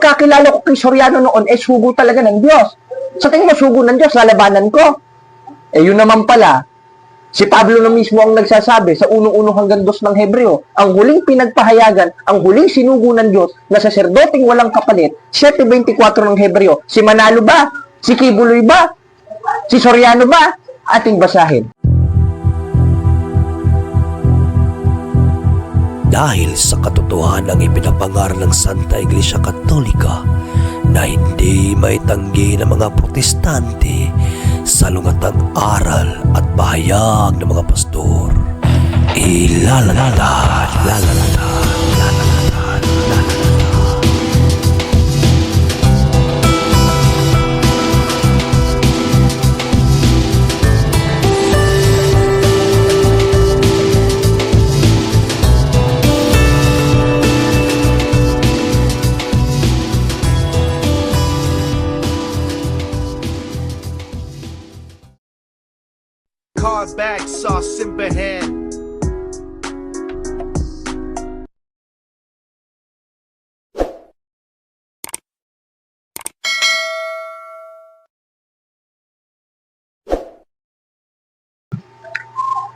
pagkakilala ko kay Soriano noon, sugo talaga ng Diyos. Sa tingin mo, sugo ng Diyos, lalabanan ko. Yun naman pala, si Pablo na mismo ang nagsasabi sa 1:1 hanggang 2 ng Hebreo, ang huling pinagpahayagan, ang huling sinugo ng Diyos na saserdoting walang kapalit, 7:24 ng Hebreo. Si Manalo ba? Si Kibuloy ba? Si Soriano ba? Ating basahin. Dahil sa katotohanan ng ipinapangaral ng Santa Iglesia Katolika na hindi maitanggi ng mga protestante sa lungatang aral at pahayag ng mga pastor. Card bag sauce simbahan.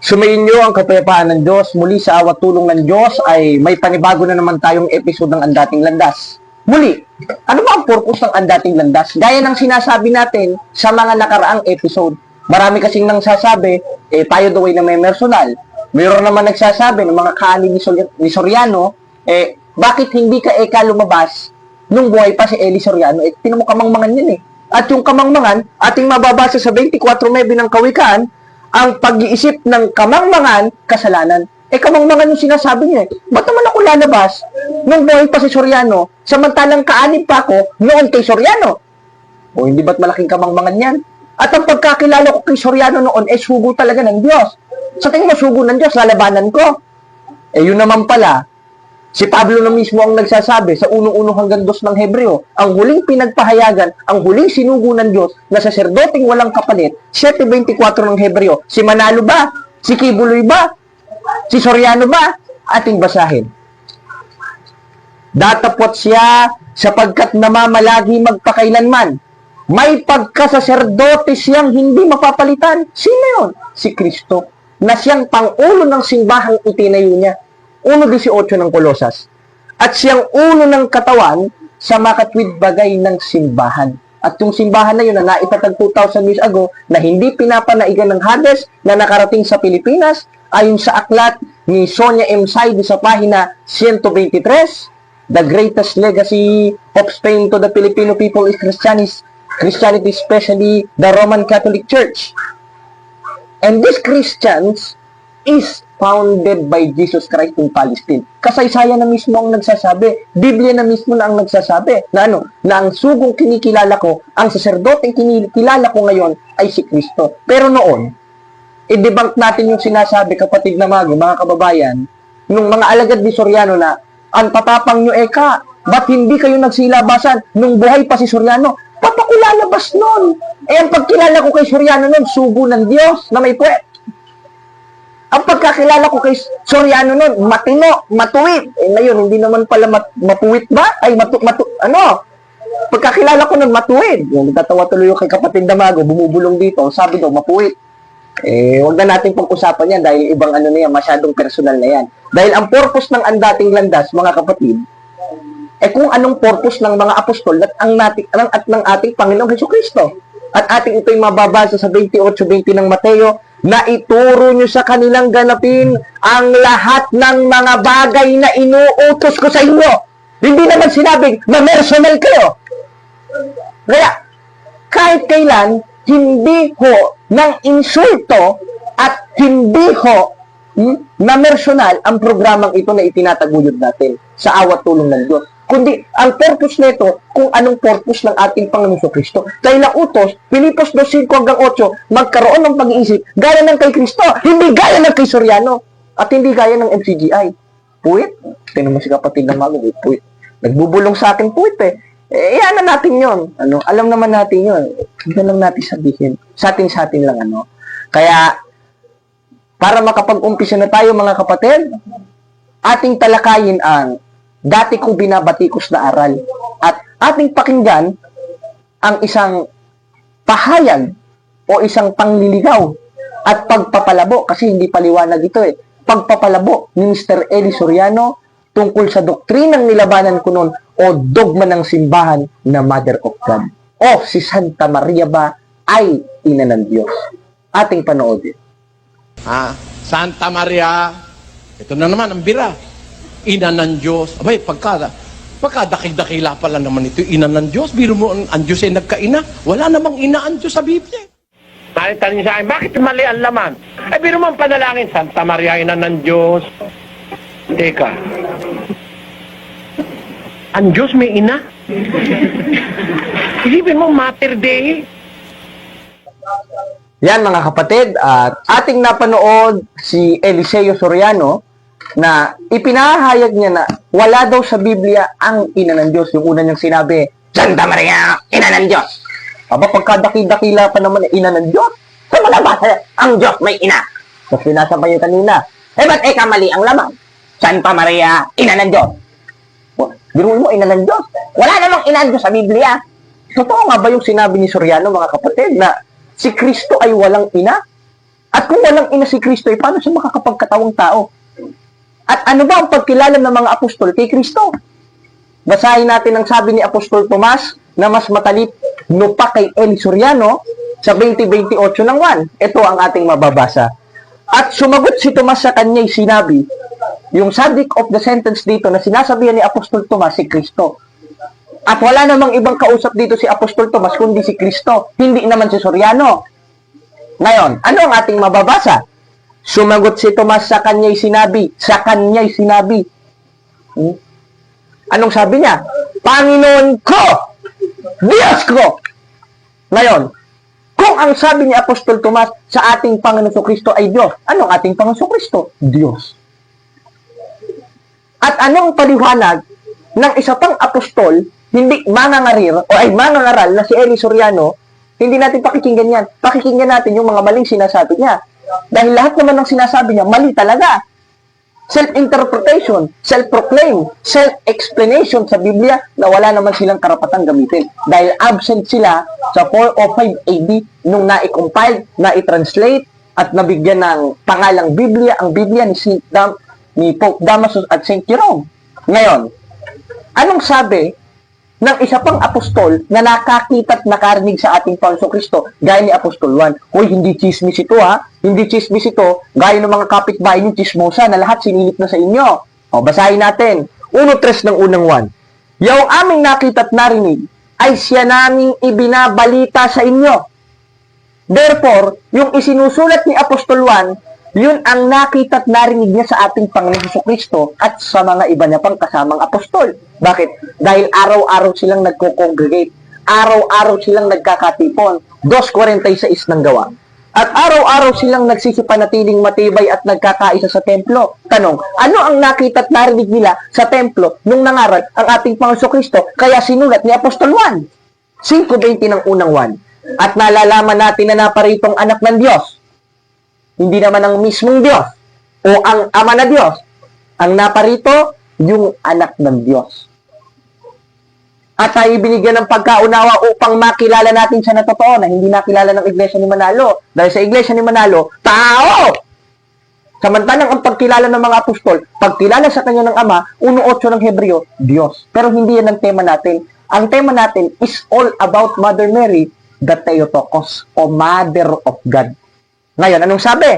Sumayin niyo ang kapayapaan ng Diyos. Muli sa awat tulong ng Diyos ay may panibago na naman tayong episode ng Andating Landas. Muli, ano ba ang purpose ng Andating Landas? Gaya ng sinasabi natin sa mga nakaraang episode. Marami kasing nang sasabi, tayo daw ay na may personal. Mayroon naman nagsasabi ng mga kaani ni Soriano, bakit hindi ka lumabas nung buhay pa si Eli Soriano? Tinan mo kamangmangan yun At yung kamangmangan, ating mababasa sa 24:9 ng Kawikaan, ang pag-iisip ng kamangmangan, kasalanan. Kamangmangan yung sinasabi niya Ba't naman ako lalabas nung buhay pa si Soriano, samantalang kaanib pa ako noon kay Soriano? O hindi ba't malaking kamangmangan yan? At ang pagkakilala ko kay Soriano noon, sugo talaga ng Diyos. Sa tingin mo, sugo ng Diyos, lalabanan ko. Yun naman pala, si Pablo na mismo ang nagsasabi sa 1:1 hanggang 2 ng Hebreo, ang huling pinagpahayagan, ang huling sinugo ng Diyos na saserdoting walang kapalit, 7:24 ng Hebreo. Si Manalo ba? Si Kibuloy ba? Si Soriano ba? Ating basahin. Datapot siya sapagkat namamalagi magpakailanman. May pagkasaserdote siyang hindi mapapalitan. Sino yun? Si Kristo, na siyang pangulo ng simbahang itinayo niya. 1:18 ng Kolosas. At siyang ulo ng katawan sa makatwid bagay ng simbahan. At yung simbahan na yun na naitatag 2,000 years ago na hindi pinapanaigan ng Hades na nakarating sa Pilipinas ayon sa aklat ni Sonia M. Saidi sa pahina 123, The Greatest Legacy of Spain to the Filipino People is Christianity, especially the Roman Catholic Church. And these Christians is founded by Jesus Christ in Palestine. Kasaysayan na mismo ang nagsasabi. Biblia na mismo na ang nagsasabi na na ang sugong kinikilala ko, ang saserdoteng kinikilala ko ngayon ay si Kristo. Pero noon, i-debunk natin yung sinasabi, kapatid na mga kababayan, nung mga alagad ni Soriano na, ang tatapang nyo ba't hindi kayo nagsilabasan nung buhay pa si Soriano? Papakulalabas nun. Ang pagkilala ko kay Soriano nun, sugo ng Diyos na may puwet. Ang pagkakilala ko kay Soriano nun, matino, matuwid. Ngayon, hindi naman pala mapuwit ba? Pagkakilala ko nun, matuwid. Yung nagtatawa tuloy yung kay kapatid Damago, bumubulong dito, sabi daw, mapuwit. Huwag na natin pag-usapan yan dahil ibang na yan, masyadong personal na yan. Dahil ang purpose ng Andating Landas, mga kapatid, kung anong purpose ng mga apostol at ng ating Panginoong Hesukristo. At ating ito'y mababasa sa 28:20 ng Mateo, na ituro nyo sa kanilang ganapin ang lahat ng mga bagay na inuutos ko sa inyo. Hindi naman sinabing na personal kayo. Kaya, kahit kailan, hindi ho ng insulto at hindi ho na personal ang programang ito na itinataguyod natin sa awat tulong ng Diyos. Kundi, ang purpose nito, kung anong purpose ng ating Panginoon Kristo. Dahil ang utos, Pilipos 2:5 hanggang 8, magkaroon ng pag-iisip, gaya ng kay Kristo, hindi gaya ng kay Soriano, at hindi gaya ng MCGI. Puwit? Tingnan mo si kapatid ng mago, puwit. Nagbubulong sa akin, puwit Iyan na natin yun. Alam naman natin yun. Hindi lang natin sabihin. Sa atin lang, Kaya, para makapag-umpisa na tayo, mga kapatid, ating talakayin ang dati kong binabatikos na aral. At ating pakinggan ang isang pahayag o isang pangliligaw at pagpapalabo, kasi hindi paliwanag ito pagpapalabo ni Mr. Eli Soriano tungkol sa doktrinang nilabanan ko noon o dogma ng simbahan na Mother of God. O si Santa Maria ba ay ina ng Diyos? Ating panoodin. Santa Maria, ito na naman ang bira. Ina ng Diyos. Abay, pagkadakil-dakila pala naman ito, ina ng Diyos. Biro mo, ang Diyos ay nagkaina. Wala namang ina ang Diyos sa Biblia. Nakita niyo sa akin, bakit mali ang laman? Ay, biro mo ang panalangin, Santa Maria, ina ng Diyos. Teka. Ang Diyos may ina? Isipin mo, Mater Dei. Yan mga kapatid, at ating napanood si Eliseo Soriano na ipinahayag niya na wala daw sa Biblia ang ina ng Diyos. Yung una niyang sinabi, Santa Maria, ina ng Diyos. Aba, pagkadakil-dakila pa naman ina ng Diyos. Sa mga basa, ang Diyos may ina. Tapos pinasabay niya kanina, ba't mali ang laman? Santa Maria, ina ng Diyos. Biruin mo, ina ng Diyos. Wala namang ina ng Diyos sa Biblia. Totoo nga ba yung sinabi ni Soriano, mga kapatid, na si Kristo ay walang ina? At kung walang ina si Kristo, paano siya makakapagkatawang tao? At ano ba ang pagkilala ng mga apostol kay Kristo? Basahin natin ang sabi ni Apostol Tomas na mas matalip pa kay Eli Soriano sa 20:28 ng 1. Ito ang ating mababasa. At sumagot si Tomas sa kanya'y sinabi, yung subject of the sentence dito na sinasabihan ni Apostol Tomas si Kristo. At wala namang ibang kausap dito si Apostol Tomas kundi si Kristo. Hindi naman si Soriano. Ngayon, ano ang ating mababasa? Sumagot si Tomas sa kanya'y sinabi. Sa kanya'y sinabi. Anong sabi niya? Panginoon ko! Diyos ko! Ngayon, kung ang sabi ni Apostol Tomas sa ating Panginoon Kristo ay Diyos, anong ating Panginoon Kristo? Diyos. At anong paliwanag ng isa pang apostol, hindi mangangaral na si Eli Soriano, hindi natin pakikinggan yan. Pakikinggan natin yung mga maling sinasabi niya. Dahil lahat naman ng sinasabi niya, mali talaga. Self-interpretation, self-proclaim, self-explanation sa Biblia na wala naman silang karapatang gamitin. Dahil absent sila sa 405 AD nung na-compile, na-translate, at nabigyan ng pangalang Biblia, ang Biblia ni Pope Damasus at St. Jerome. Ngayon, anong sabi ng isa pang apostol na nakakita at nakarinig sa ating Panginoon Kristo, gaya ni Apostol Juan? Hoy, hindi chismis ito hindi chismis ito, gaya ng mga kapitbahay yung chismosa na lahat sinilip na sa inyo. O, basahin natin. 1:3 ng unang 1. Yung aming nakita at narinig ay siya naming ibinabalita sa inyo. Therefore, yung isinusulat ni Apostol Juan, yun ang nakita at narinig niya sa ating Panginoon Kristo at sa mga iba niya pang kasamang apostol. Bakit? Dahil araw-araw silang nagko-congregate. Araw-araw silang nagkakatipon. 2:46 ng gawa. At araw-araw silang nagsisipanatiling matibay at nagkakaisa sa templo. Tanong, ano ang nakita at narinig nila sa templo nung nangaral ang ating Panginoon Kristo? Kaya sinulat ni Apostol Juan. 5:20 ng unang 1. At nalalaman natin na naparitong anak ng Diyos. Hindi naman ang mismong Diyos o ang Ama na Diyos. Ang naparito, yung anak ng Diyos. At tayo binigyan ng pagkaunawa upang makilala natin siya na totoo na hindi nakilala ng Iglesia ni Manalo. Dahil sa Iglesia ni Manalo, tao! Samantalang ang pagkilala ng mga apostol, pagkilala sa kanya ng Ama, 1:8 ng Hebreo, Diyos. Pero hindi yan ang tema natin. Ang tema natin is all about Mother Mary, the Theotokos, o Mother of God. Ngayon, anong sabi?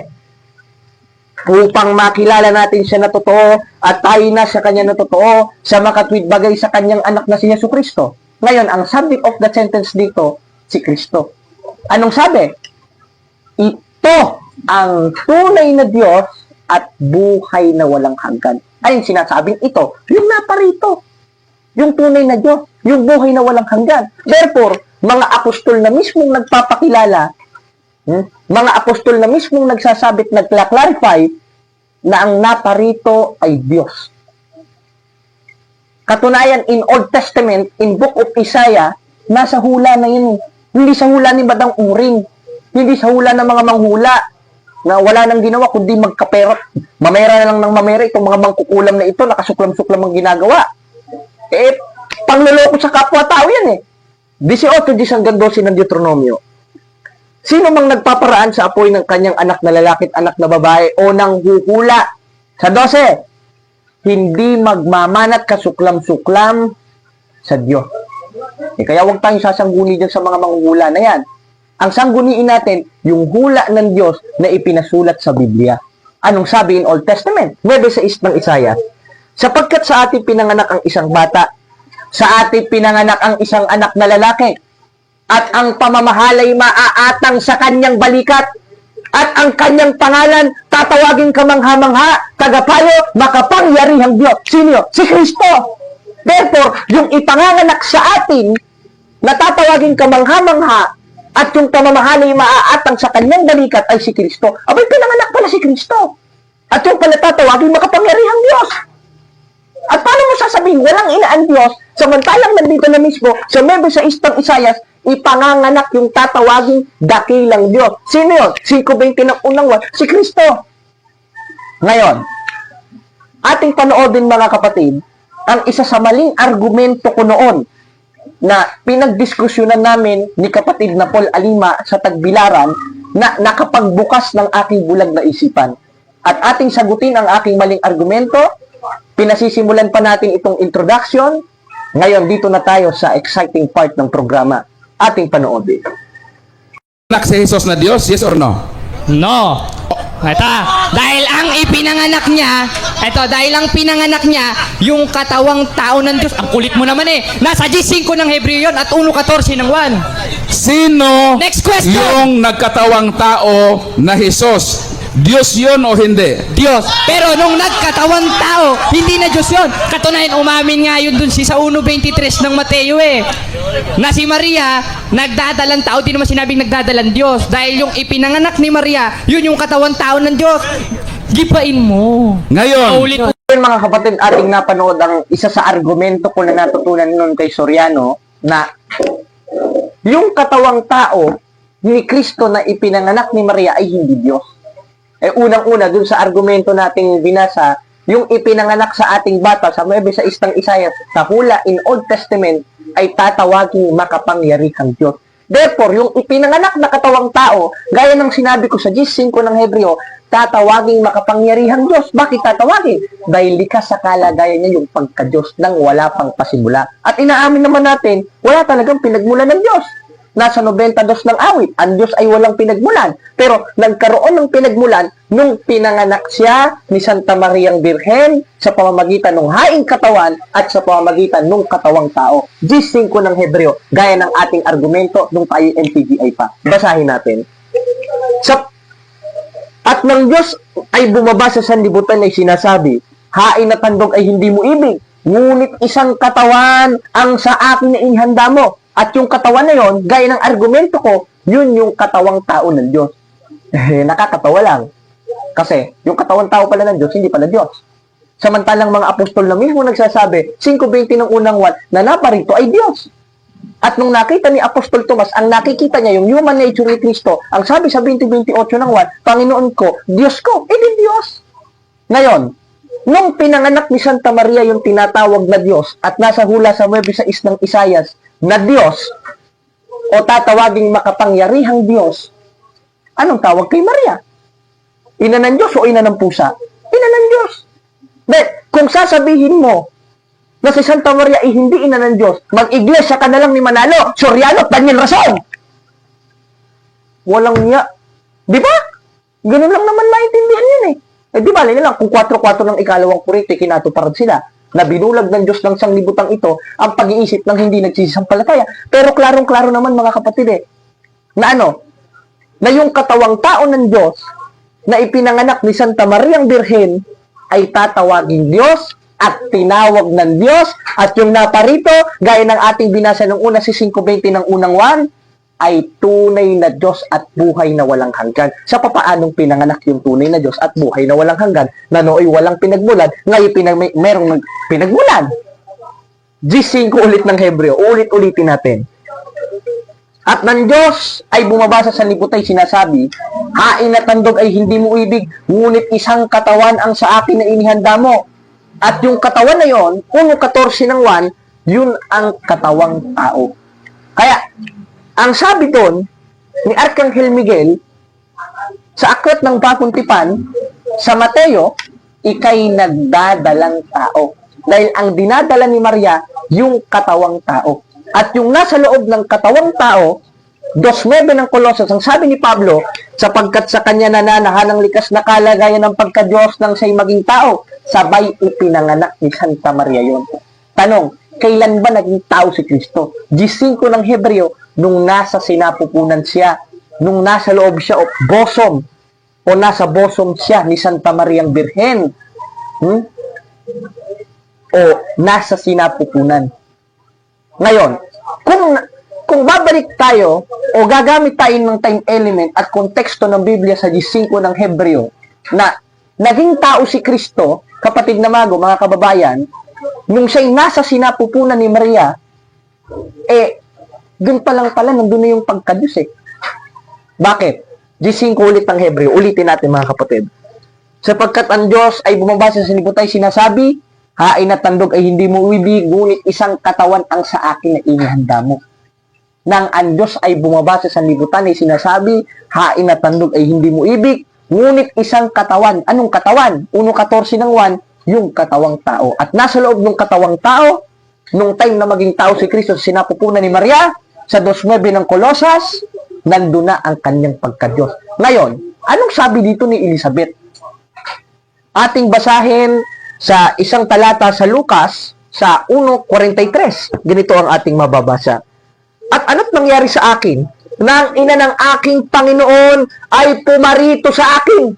Upang makilala natin siya na totoo at tayo na sa kanya na totoo sa makatwid bagay sa kanyang anak na si Jesucristo. Ngayon, ang subject of the sentence dito, si Kristo. Anong sabi? Ito ang tunay na Diyos at buhay na walang hanggan. Ayun sinasabing ito, yung naparito. Yung tunay na Diyos, yung buhay na walang hanggan. Therefore, mga apostol na mismong nagpapakilala, mga apostol na mismong nagsasabit, nagkla-clarify na ang naparito ay Diyos. Katunayan, in Old Testament, in Book of Isaiah, nasa hula na yun. Hindi sa hula ni Badang Uring. Hindi sa hula ng mga manghula na wala nang ginawa kundi magkaperot. Mamera na lang ng mamera itong mga mangkukulam na ito, nakasuklam-suklam ang ginagawa. pangloloko sa kapwa-tao yan eh. 18:10 hanggang 12 ng Deuteronomio. Sino mang nagpaparaan sa apoy ng kanyang anak na lalaki at anak na babae o nang huhula. Sa 12, hindi magmamanat kasuklam-suklam sa Diyos. Kaya huwag tayong sasangguni dyan sa mga manghuhula na yan. Ang sangguniin natin, yung hula ng Diyos na ipinasulat sa Biblia. Anong sabi in Old Testament? 9:6 ng Isaiah. Sapagkat sa ating pinanganak ang isang bata, sa ating pinanganak ang isang anak na lalaki, at ang pamamahalay maaatang sa kanyang balikat, at ang kanyang pangalan tatawagin kamangha-mangha, tagapayo, makapangyarihang Diyos. Sino yun? Si Kristo. Therefore, yung ipanganganak sa atin, na tatawagin kamangha-mangha, at yung pamamahalay maaatang sa kanyang balikat ay si Kristo. Abay, pinanganak pala si Kristo. At yung pala tatawagin makapangyarihang Diyos. At paano mo sasabihin, walang ina ang Diyos, samantalang nandito na mismo, sa 9:6 ng Isaiah, ipanganganak yung tatawaging dakilang Diyos. Sino yun? 5:20 ng unang 1, si Kristo. Ngayon, ating panoodin mga kapatid, ang isa sa maling argumento ko noon na pinagdiskusyonan namin ni kapatid na Paul Alima sa Tagbilaran na nakapagbukas ng aking bulag na isipan. At ating sagutin ang aking maling argumento. Pinasisimulan pa natin itong introduction. Ngayon, dito na tayo sa exciting part ng programa. Ating panoodin. Anak si Jesus na Diyos, yes or no? No. Ito, dahil ang ipinanganak niya, dahil ang pinanganak niya, yung katawang tao ng Diyos, ang kulit mo naman eh, nasa G5 ng Hebreo yun at 1:14 ng 1. Sino Next question. yung nagkatawang tao na Jesus? Diyos yun o hindi? Diyos. Pero nung nagkatawang tao, hindi na Diyos yun. Katunayan, umamin nga yun dun sa 1:23 ng Mateo eh. Na si Maria, nagdadalang tao, di naman sinabing nagdadalang Diyos. Dahil yung ipinanganak ni Maria, yun yung katawang tao ng Diyos. Gipain mo. Ngayon, Ulit mo. Ngayon mga kapatid, ating napanood ang isa sa argumento ko na natutunan noon kay Soriano na yung katawang tao ni Kristo na ipinanganak ni Maria ay hindi Diyos. Unang-una, dun sa argumento nating binasa, yung ipinanganak sa ating bata sa 9:6 ng Isaiah, sa hula in Old Testament, ay tatawaging makapangyarihang Diyos. Therefore, yung ipinanganak na katawang tao, gaya ng sinabi ko sa G5 ng Hebreo, tatawaging makapangyarihang Diyos. Bakit tatawagin? Dahil likas sa kalagayan niya yung pagka-Diyos nang wala pang pasimula. At inaamin naman natin, wala talagang pinagmulan ng Diyos. Nasa 92 ng awit, ang Diyos ay walang pinagmulan. Pero nagkaroon ng pinagmulan nung pinanganak siya ni Santa Mariang Birhen sa pamamagitan ng haing katawan at sa pamamagitan ng katawang tao. G5 ng Hebreo, gaya ng ating argumento nung tayo MTGI pa. Basahin natin. At ng Diyos ay bumaba sa sanlibutan ay sinasabi, hain na tandog ay hindi mo ibig, ngunit isang katawan ang sa akin na inihanda mo. At yung katawan na yon, gaya ng argumento ko, yun yung katawang tao ng Diyos. Nakakatawa lang. Kasi yung katawang tao pala ng Diyos, hindi pala Diyos. Samantalang mga apostol na mismo nagsasabi, 5:20 ng unang 1, na naparito ay Diyos. At nung nakita ni Apostol Tomas, ang nakikita niya yung human nature ni Kristo, ang sabi sa 20:28 ng 1, Panginoon ko, Diyos ko, di Diyos. Ngayon, nung pinanganak ni Santa Maria yung tinatawag na Diyos at nasa hula sa 9:6 ng Isaiah na Diyos o tatawaging makapangyarihang Diyos, anong tawag kay Maria? Ina ng Diyos o ina ng pusa? Ina ng Diyos. But kung sasabihin mo na si Santa Maria ay hindi ina ng Diyos, mag-iglesia ka na lang ni Manalo, Soriano at Daniel Rason. Walang niya. Di ba? Ganun lang naman maintindihan yun eh. Di ba, na lang, kung 4-4 ng ikalawang kurite, kinatuparan sila na binulag ng Diyos ng sanglibutang ito ang pag-iisip ng hindi nagsisisampalataya. Pero klarong-klaro naman mga kapatid na na yung katawang tao ng Diyos na ipinanganak ni Santa Mariang Birhen ay tatawaging Diyos at tinawag ng Diyos at yung naparito, gaya ng ating binasa ng una si 5:20 ng unang 1, ay tunay na Diyos at buhay na walang hanggan. Sa papaanong pinanganak yung tunay na Diyos at buhay na walang hanggan, na nooy walang pinagmulan, ngayon merong pinagmulan. G5 ulit ng Hebreo, ulit-ulitin natin. At ng Diyos ay bumaba sa sanlibutan sinasabi, hain na tandog ay hindi mo ibig, ngunit isang katawan ang sa akin na inihanda mo. At yung katawan na yon, 1:14 ng 1, Yun ang katawang tao. Kaya, ang sabi doon ni Arkanghel Miguel sa aklat ng Bagong Tipan sa Mateo, ikay nagdadalang tao. Dahil ang dinadala ni Maria, yung katawang tao. At yung nasa loob ng katawang tao, 2:9 ng Colossus, ang sabi ni Pablo, sapagkat sa kanya nananahan ang likas na kalagayan ng pagka-Diyos ng siya'y maging tao, sabay ipinanganak ni Santa Maria yon. Tanong, kailan ba naging tao si Kristo? 15 ng Hebreo, nung nasa sinapupunan siya, nung nasa loob siya o bosom, o nasa bosom siya ni Santa Mariang Birhen, o nasa sinapupunan. Ngayon, kung babalik tayo o gagamit tayo ng time element at konteksto ng Biblia sa 15 ng Hebreo na naging tao si Kristo, kapatid na mago, mga kababayan, nung siya'y nasa sinapupunan ni Maria, dun pa lang pala, nandun na yung pagka-Diyos eh. Bakit? 15 ulit ng Hebreo. Ulitin natin mga kapatid. Sapagkat ang Diyos ay bumabasa sa liputan, sinasabi, hain at tandog ay hindi mo uibig, ngunit isang katawan ang sa akin na inihanda mo. Nang ang Diyos ay bumabasa sa liputan ay sinasabi, hain at tandog ay hindi mo ibig, ngunit isang katawan. Anong katawan? 1:14 ng 1, yung katawang tao. At nasa loob ng katawang tao, nung time na maging tao si Kristo sa sinapupunan ni Maria, sa 2:9 ng Colossus, nandun na ang kanyang pagka-Diyos. Ngayon, anong sabi dito ni Elizabeth? Ating basahin sa isang talata sa Lucas, sa 1:43. Ganito ang ating mababasa. At ano't nangyari sa akin? Na ang ina ng aking Panginoon ay pumarito sa akin.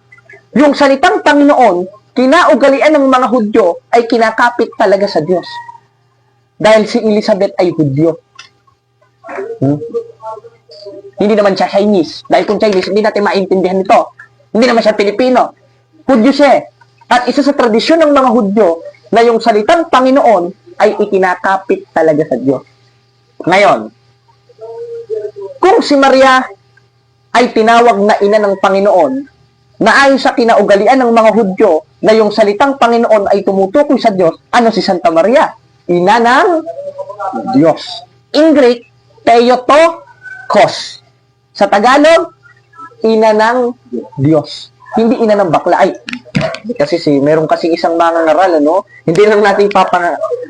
Yung salitang Panginoon, kinaugalian ng mga Hudyo, ay kinakapit talaga sa Diyos. Dahil si Elizabeth ay Hudyo. Hindi naman siya Chinese. Dahil kung Chinese, hindi natin maintindihan ito. Hindi naman siya Pilipino. Hudyo siya. At isa sa tradisyon ng mga Hudyo na yung salitang Panginoon ay ikinakapit talaga sa Diyos. Ngayon, kung si Maria ay tinawag na ina ng Panginoon, na ayon sa kinaugalian ng mga Hudyo na yung salitang Panginoon ay tumutukoy sa Diyos, ano si Santa Maria? Ina ng Diyos. In Greek, Theotokos. Sa Tagalog, ina ng Diyos. Hindi ina ng bakla. Ay, kasi meron kasi isang mangangaral, ano? Hindi lang natin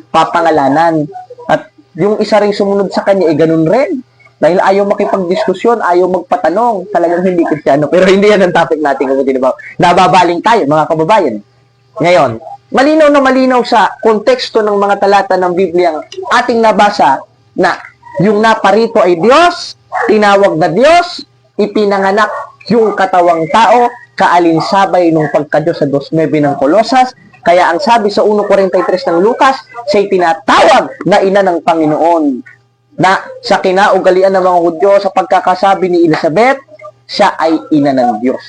papangalanan. At yung isa ring sumunod sa kanya, ganun rin. Dahil ayaw makipagdiskusyon, ayaw magpatanong, talagang hindi Kristiyano. Pero hindi yan ang topic natin, kung hindi na ba? Nababaling tayo, mga kababayan. Ngayon, malinaw na malinaw sa konteksto ng mga talata ng Biblia ang ating nabasa na yung naparito ay Diyos, tinawag na Diyos, ipinanganak yung katawang tao, kaalinsabay nung pagka-Diyos sa 2:9 ng Colossus. Kaya ang sabi sa 1:43 ng Lucas, siya'y tinatawag na ina ng Panginoon. Na sa kinaugalian ng mga Hudyo sa pagkakasabi ni Elizabeth, siya ay ina ng Diyos.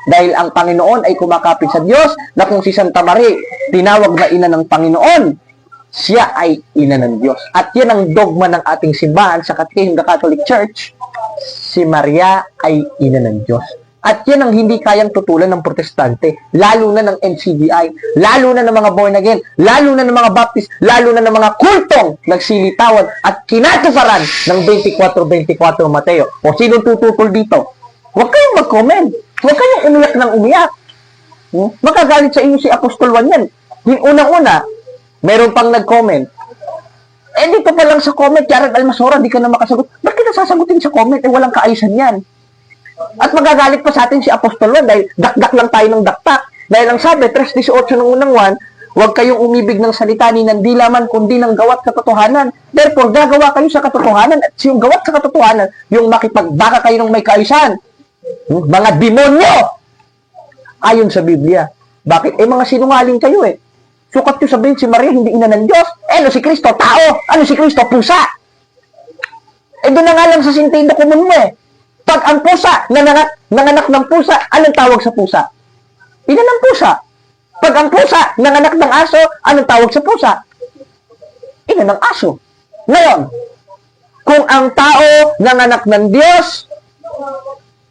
Dahil ang Panginoon ay kumakapit sa Diyos, na kung si Santa Maria tinawag na ina ng Panginoon, siya ay ina ng Diyos. At yan ang dogma ng ating simbahan sa Catechism of the Catholic Church, si Maria ay ina ng Diyos. At yan ang hindi kayang tutulan ng protestante, lalo na ng NCGI, lalo na ng mga born again, lalo na ng mga baptist, lalo na ng mga kultong nagsilitawan at kinatuparan ng 24:24 Mateo. O sinong tututol dito? Huwag kayong mag-comment. Huwag kayong umiyak ng umiyak. Makagalit sa inyo si Apostol Juan yan. Yung unang-una, meron pang nag-comment. Dito pa lang sa comment, Jared Almasora, di ka na makasagot. Ba't kita sasagutin sa comment? Walang kaayusan yan. At magagalit pa sa atin si Apostol Juan dahil dakdak lang tayo ng daktak. Dahil ang sabi, 3:18 ng unang 1, huwag kayong umibig ng salita ni ng di laman kundi ng gawat katotohanan. Therefore, gagawa kayo sa katotohanan at yung gawat sa katotohanan, yung makipagbaka kayo ng may kaayusan. Mga demonyo! Ayon sa Biblia. Bakit? Mga sinungaling kayo eh. Sukat nyo sabihin si Maria hindi ina ng Diyos. Ano si Kristo? Tao! Ano si Kristo? Pusa! Doon na nga lang sa sentido common mo eh. Pag ang pusa, nanganak ng pusa, anong tawag sa pusa? Ina ng pusa. Pag ang pusa, nanganak ng aso, anong tawag sa pusa? Ina ng aso. Ngayon, kung ang tao nanganak ng Diyos,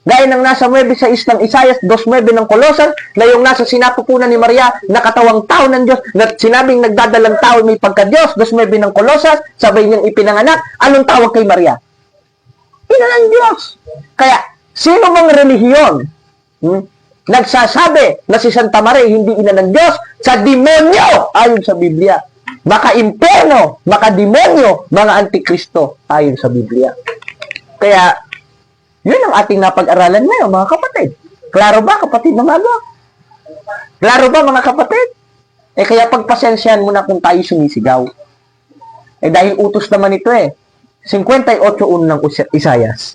Gaya ng nasa 9:6 ng Isaias, 2:9 ng Colosas, na yung nasa sinapupunan ni Maria, na katawang tao ng Diyos, na sinabing nagdadalang tao may pagka-Diyos, 2:9 ng Colosas, sabay niyang ipinanganak. Anong tawag kay Maria? Ina ng Diyos. Kaya, sino mang relihiyon, nagsasabi na si Santa Maria hindi ina ng Diyos, sa demonyo, ayon sa Biblia. Maka imperno, maka demonyo, mga antikristo, ayon sa Biblia. Kaya, yun ang ating napag-aralan ngayon, mga kapatid. Klaro ba, kapatid ng aga? Klaro ba, mga kapatid? Kaya pagpasensyahan mo na kung tayo sumisigaw. Dahil utos naman ito 58:1 ng Isaias.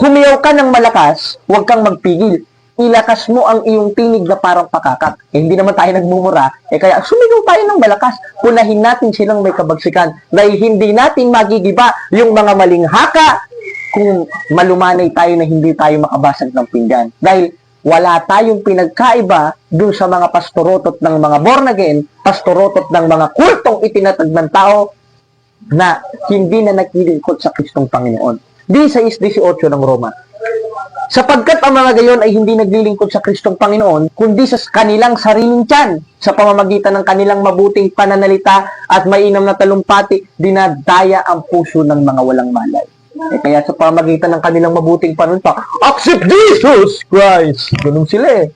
Humiyaw ka ng malakas, huwag kang magpigil. Ilakas mo ang iyong tinig na parang pakakak. Hindi naman tayo nagmumura. Kaya sumigaw tayo ng malakas. Punahin natin silang may kabagsikan. Dahil hindi natin magigiba yung mga maling haka kung malumanay tayo na hindi tayo makabasag ng pinggan. Dahil wala tayong pinagkaiba dun sa mga pastorotot ng mga born again, pastorotot ng mga kultong itinatag ng tao na hindi na naglilingkod sa Kristong Panginoon. 16:18 ng Roma. Sapagkat ang mga gayon ay hindi naglilingkod sa Kristong Panginoon, kundi sa kanilang sariling tiyan, sa pamamagitan ng kanilang mabuting pananalita at mainam na talumpati, dinadaya ang puso ng mga walang malay. Kaya sa pamamagitan ng kanilang mabuting panunta, accept Jesus Christ! Ganun sila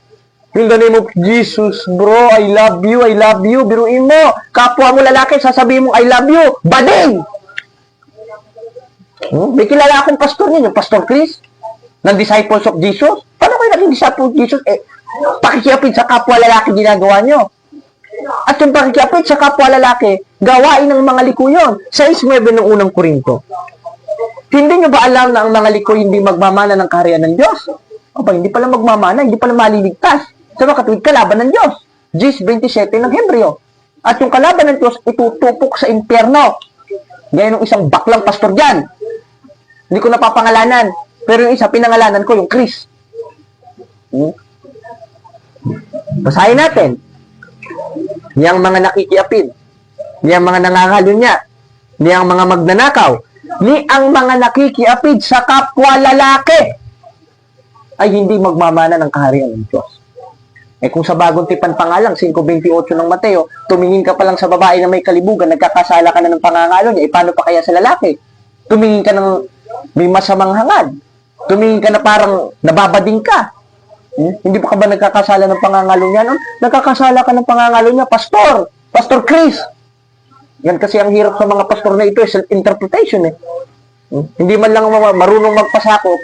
In the name of Jesus, bro, I love you, I love you. Biruin mo, kapwa mo lalaki, sasabihin mo, I love you. Bading! May kilala akong pastor ninyo, Pastor Chris, ng Disciples of Jesus. Paano kayo naging Disciples of Jesus? Pakikiapid sa kapwa lalaki ginagawa nyo. At yung pakikiapid sa kapwa lalaki, gawain ng mga liko yun. 6:9 ng unang Korinto. Hindi nyo ba alam na ang mga liko hindi magmamana ng kaharian ng Diyos? Hindi pala magmamana, hindi pala maliligtas. Sa mga katuwid, kalaban ng Diyos. 10:27 ng Hebreo. At yung kalaban ng Diyos, itutupok sa impyerno. Gaya ng isang baklang pastor dyan. Hindi ko napapangalanan. Pero yung isa, pinangalanan ko, yung Chris. Basahin natin. Niyang mga nakikiapid. Niyang mga nangangalunya. Niyang mga magnanakaw. Ni ang mga nakikiapid sa kapwa lalaki ay hindi magmamana ng kaharian ng Diyos. Kung sa bagong tipan pa nga lang, 5:28 ng Mateo, tumingin ka pa lang sa babae na may kalibugan, nagkakasala ka na ng pangangalo niya, paano pa kaya sa lalaki? Tumingin ka ng may masamang hangad. Tumingin ka na parang nababading ka. Hindi pa ka ba nagkakasala ng pangangalo niya? No? Nagkakasala ka ng pangangalo niya, Pastor Chris. Yan kasi ang hirap sa mga pastor na ito, interpretation Hindi man lang marunong magpasakop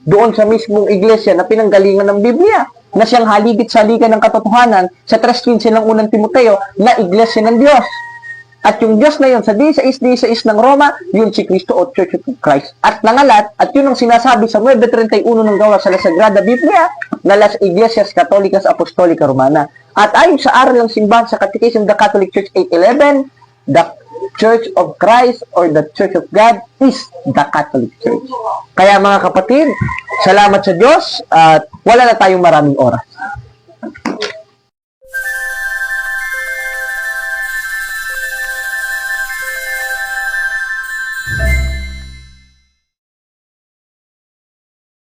doon sa mismong iglesia na pinanggalingan ng Biblia, na siyang haligit-saligan ng katotohanan sa 3:15 ng unang Timoteo na iglesia ng Diyos. At yung Diyos na yun, sa 16:16 ng Roma, yun si Kristo o Church of Christ. At nangalat, at yun ang sinasabi sa 9:31 ng gawa sa La Sagrada Biblia, na Las Iglesias Católicas Apostolica Romana. At ayon sa aral ng simbahan sa Catechism of the Catholic Church 8:11, the Church of Christ or the Church of God is the Catholic Church. Kaya mga kapatid, salamat sa Diyos at wala na tayong maraming oras.